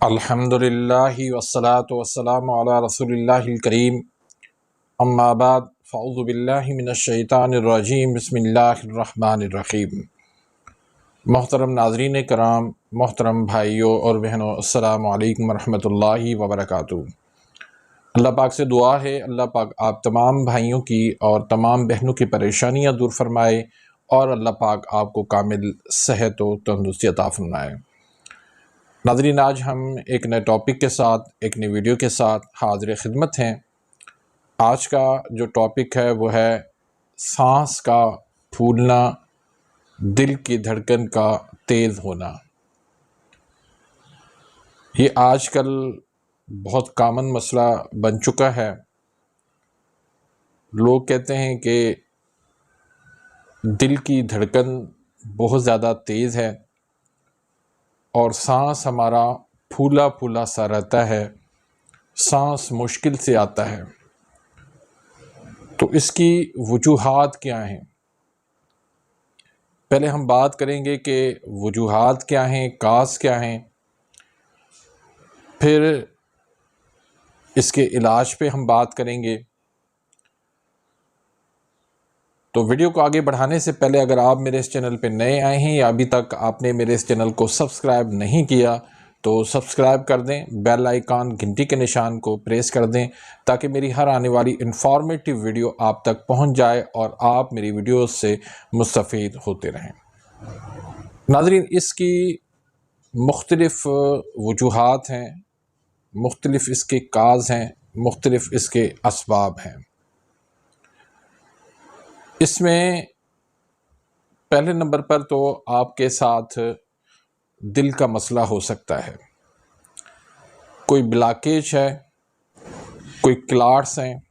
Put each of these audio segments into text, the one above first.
अल्हम्दुलिल्लाहि वस्सलातु वस्सलामु अला रसूलिल्लाहिल करीम अम्मा बाद फ़अऊज़ु बिल्लाहि मिनश शैतानिर रजीम बिस्मिल्लाहिर रहमानिर रहीम। मोहतरम नाज़रीन कराम, मोहतरम भाइयों और बहनों, अस्सलामु अलैकुम वरहमतुल्लाहि वबरकातुहू। अल्लाह पाक से दुआ है, अल्लाह पाक आप तमाम भाइयों की और तमाम बहनों की परेशानियाँ दूर फरमाए और अल्लाह पाक आपको कामिल सेहत व तंदुरुस्ती अता फरमाए। नाज़रीन, आज हम एक नए टॉपिक के साथ, एक नई वीडियो के साथ हाज़िर खिदमत हैं। आज का जो टॉपिक है वो है सांस का फूलना, दिल की धड़कन का तेज़ होना। ये आजकल बहुत कॉमन मसला बन चुका है। लोग कहते हैं कि दिल की धड़कन बहुत ज़्यादा तेज़ है और सांस हमारा फूला फूला सा रहता है, सांस मुश्किल से आता है। तो इसकी वजूहात क्या हैं? पहले हम बात करेंगे कि वजूहात क्या हैं, काज़ क्या हैं, फिर इसके इलाज पे हम बात करेंगे। तो वीडियो को आगे बढ़ाने से पहले अगर आप मेरे इस चैनल पे नए आए हैं या अभी तक आपने मेरे इस चैनल को सब्सक्राइब नहीं किया तो सब्सक्राइब कर दें, बेल आइकन घंटी के निशान को प्रेस कर दें ताकि मेरी हर आने वाली इन्फॉर्मेटिव वीडियो आप तक पहुंच जाए और आप मेरी वीडियोस से मुस्तफ़ीद होते रहें। नाज़रीन, इसकी मुख्तलिफ़ वजूहात हैं, मुख्तलिफ़ इसके काज़ हैं, मुख्तलिफ़ इसके असबाब हैं। इसमें पहले नंबर पर तो आपके साथ दिल का मसला हो सकता है। कोई ब्लॉकेज है, कोई क्लॉट्स हैं,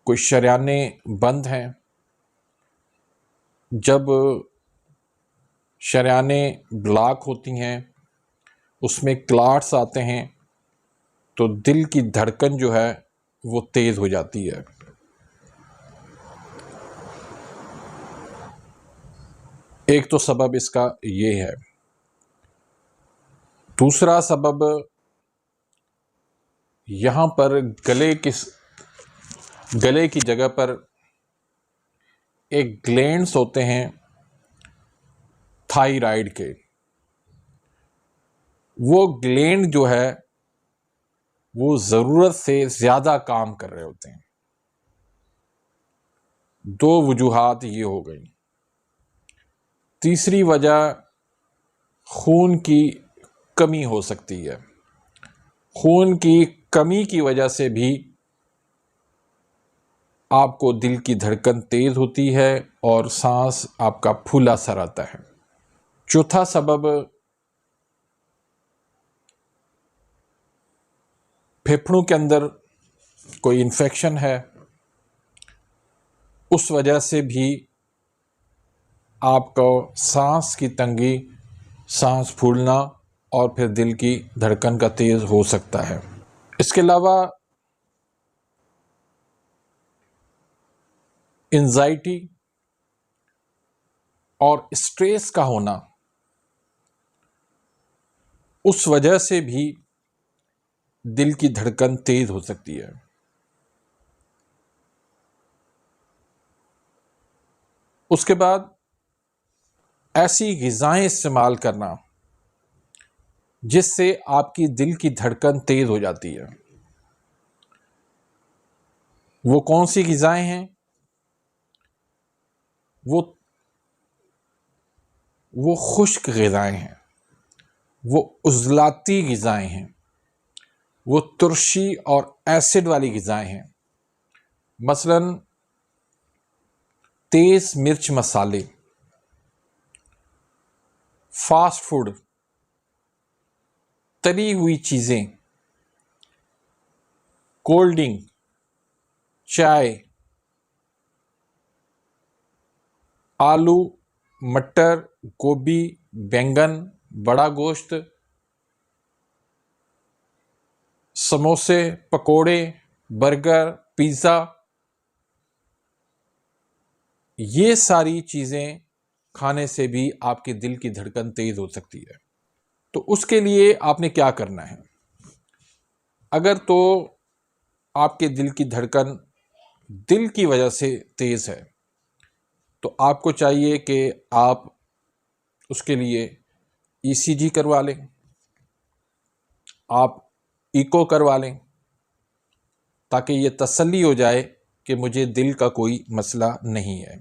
कोई शरियाने बंद हैं। जब शरियाने ब्लॉक होती हैं, उसमें क्लॉट्स आते हैं तो दिल की धड़कन जो है वो तेज़ हो जाती है। एक तो सबब इसका ये है। दूसरा सबब यहाँ पर गले की जगह पर एक ग्लैंड्स होते हैं थायराइड के। वो ग्लैंड जो है वो ज़रूरत से ज़्यादा काम कर रहे होते हैं। दो वजूहात ये हो गई। तीसरी वजह खून की कमी हो सकती है। खून की कमी की वजह से भी आपको दिल की धड़कन तेज़ होती है और सांस आपका फूला सा रहता है। चौथा सबब फेफड़ों के अंदर कोई इन्फेक्शन है, उस वजह से भी आपको सांस की तंगी, सांस फूलना और फिर दिल की धड़कन का तेज़ हो सकता है। इसके अलावा एंजाइटी और स्ट्रेस का होना, उस वजह से भी दिल की धड़कन तेज़ हो सकती है। उसके बाद ऐसी ग़िज़ाएं इस्तेमाल करना जिससे आपकी दिल की धड़कन तेज़ हो जाती है। वो कौन सी ग़िज़ाएं हैं? वो खुश्क ग़िज़ाएं हैं, वो उज़लाती ग़िज़ाएं हैं, वो तुर्शी और एसिड वाली ग़िज़ाएं हैं। मसलन तेज़ मिर्च मसाले, फास्ट फूड, तली हुई चीज़ें, कोल्ड ड्रिंक, चाय, आलू, मटर, गोभी, बैंगन, बड़ा गोश्त, समोसे, पकोड़े, बर्गर, पिज़्ज़ा, ये सारी चीज़ें खाने से भी आपके दिल की धड़कन तेज़ हो सकती है। तो उसके लिए आपने क्या करना है? अगर तो आपके दिल की धड़कन दिल की वजह से तेज़ है, तो आपको चाहिए कि आप उसके लिए ईसीजी करवा लें, आप इको करवा लें, ताकि ये तसल्ली हो जाए कि मुझे दिल का कोई मसला नहीं है।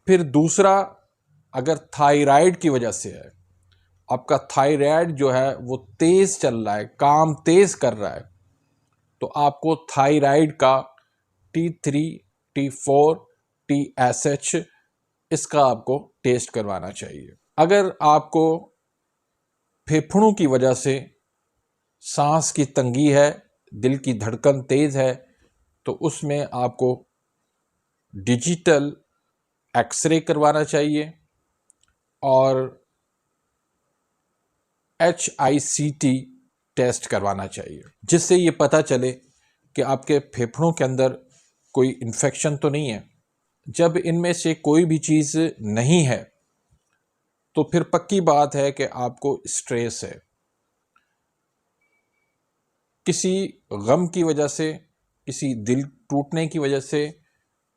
फिर दूसरा, अगर थायराइड की वजह से है, आपका थायराइड जो है वो तेज़ चल रहा है, काम तेज़ कर रहा है, तो आपको थायराइड का T3, T4, TSH इसका आपको टेस्ट करवाना चाहिए। अगर आपको फेफड़ों की वजह से सांस की तंगी है, दिल की धड़कन तेज़ है, तो उसमें आपको डिजिटल एक्सरे करवाना चाहिए और HICT टेस्ट करवाना चाहिए, जिससे ये पता चले कि आपके फेफड़ों के अंदर कोई इन्फेक्शन तो नहीं है। जब इनमें से कोई भी चीज़ नहीं है, तो फिर पक्की बात है कि आपको स्ट्रेस है, किसी गम की वजह से, किसी दिल टूटने की वजह से,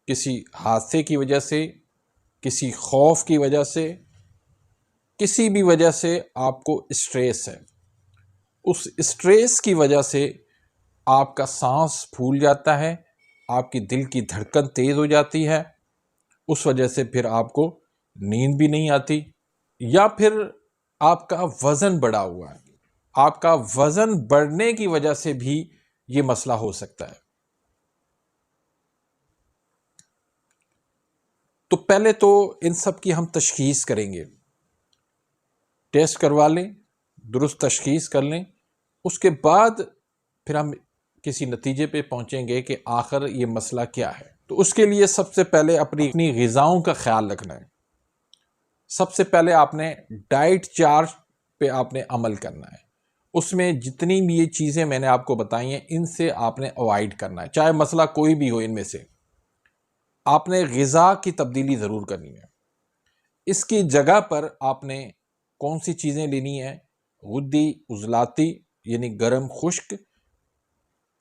किसी हादसे की वजह से, किसी खौफ की वजह से, किसी भी वजह से आपको स्ट्रेस है। उस स्ट्रेस की वजह से आपका सांस फूल जाता है, आपकी दिल की धड़कन तेज़ हो जाती है, उस वजह से फिर आपको नींद भी नहीं आती, या फिर आपका वज़न बढ़ा हुआ है, आपका वज़न बढ़ने की वजह से भी ये मसला हो सकता है। तो पहले तो इन सब की हम तशख़ीस करेंगे, टेस्ट करवा लें, दुरुस्त तशख़ीस कर लें, उसके बाद फिर हम किसी नतीजे पे पहुंचेंगे कि आखिर ये मसला क्या है। तो उसके लिए सबसे पहले अपनी ग़िज़ाओं का ख्याल रखना है। सबसे पहले आपने डाइट चार्ट पे आपने अमल करना है। उसमें जितनी भी ये चीज़ें मैंने आपको बताई हैं, इनसे आपने अवॉइड करना है, चाहे मसला कोई भी हो। इनमें से आपने ग़िज़ा की तब्दीली ज़रूर करनी है। इसकी जगह पर आपने कौन सी चीज़ें लेनी है? गुद्दी उज़लाती यानी गरम खुश्क,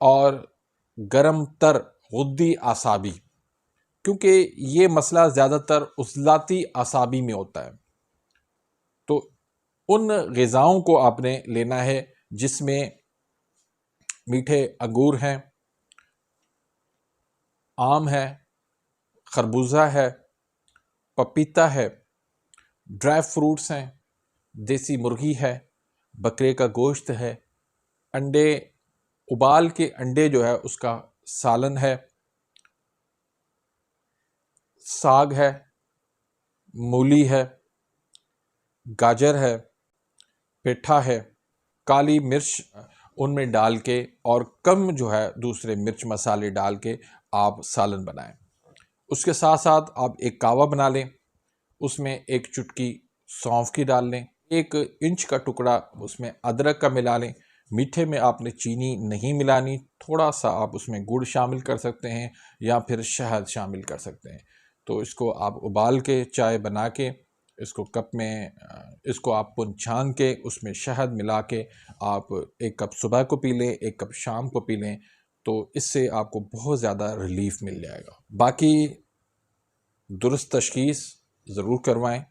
और गरम तर गुद्दी आसाबी, क्योंकि ये मसला ज़्यादातर उज़लाती आसाबी में होता है। तो उन ग़िज़ाओं को आपने लेना है जिसमें मीठे अंगूर हैं, आम है, खरबूजा है, पपीता है, ड्राई फ्रूट्स हैं, देसी मुर्गी है, बकरे का गोश्त है, अंडे, उबाल के अंडे जो है उसका सालन है, साग है, मूली है, गाजर है, पेठा है, काली मिर्च उनमें डाल के और कम जो है दूसरे मिर्च मसाले डाल के आप सालन बनाएं। उसके साथ साथ आप एक कावा बना लें, उसमें एक चुटकी सौंफ की डाल लें, 1 इंच का टुकड़ा उसमें अदरक का मिला लें। मीठे में आपने चीनी नहीं मिलानी, थोड़ा सा आप उसमें गुड़ शामिल कर सकते हैं या फिर शहद शामिल कर सकते हैं। तो इसको आप उबाल के चाय बना के इसको कप में इसको आप छान के उसमें शहद मिला के आप 1 कप सुबह को पी लें, 1 कप शाम को पी लें, तो इससे आपको बहुत ज़्यादा रिलीफ मिल जाएगा। बाकी दुरुस्त तशख़ीस ज़रूर करवाएं,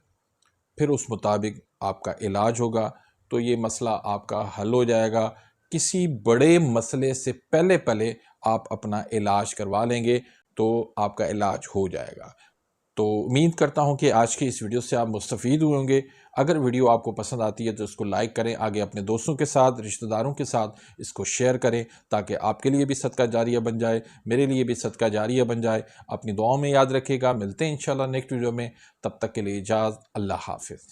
फिर उस मुताबिक आपका इलाज होगा, तो ये मसला आपका हल हो जाएगा। किसी बड़े मसले से पहले पहले आप अपना इलाज करवा लेंगे तो आपका इलाज हो जाएगा। तो उम्मीद करता हूँ कि आज की इस वीडियो से आप मुस्तफ़ीद हुए होंगे। अगर वीडियो आपको पसंद आती है तो इसको लाइक करें, आगे अपने दोस्तों के साथ, रिश्तेदारों के साथ इसको शेयर करें, ताकि आपके लिए भी सदका जारिया बन जाए, मेरे लिए भी सदका जारिया बन जाए। अपनी दुआओं में याद रखिएगा। मिलते हैं इंशाल्लाह नेक्स्ट वीडियो में, तब तक के लिए इजाज़त। अल्लाह हाफ़िज़।